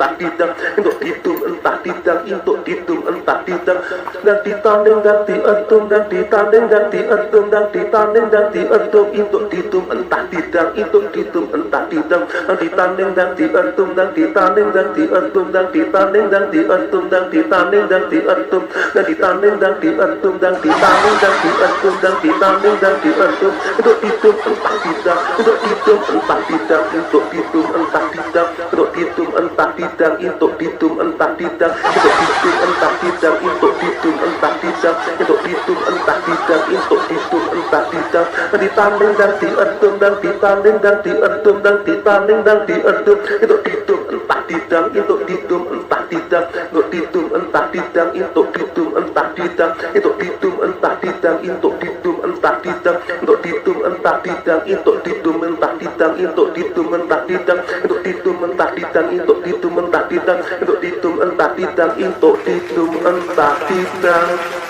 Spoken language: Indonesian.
entah didang untuk ditum entah didang untuk ditum entah didang dan ditanding dan diedum dan ditanding dan diedum dan ditanding dan diedum untuk ditum entah didang untuk ditum entah didang dan ditanding dan diedum dan ditanding dan diedum dan ditanding dan diedum dan ditanding dan diedum dan ditanding dan diedum dan ditanding dan diedum dan ditanding dan diedum untuk ditum entah didang untuk ditum entah didang untuk ditum entah didang untuk ditum entah didang untuk ditum entah didang untuk ditum entah didang untuk ditum entah didang untuk ditum entah didang untuk ditum entah didang ditanding dan diedum dan ditanding dan diedum dan ditanding dan diedum untuk ditum entah didang untuk ditum entah didang untuk ditum entah didang untuk ditum entah didang untuk ditum entah didang untuk ditum entah didang untuk ditum entah didang untuk ditum entah didang untuk ditum entah didang untuk ditum entah didang untuk ditum entah didang untuk ditum entah didang untuk ditum entah didang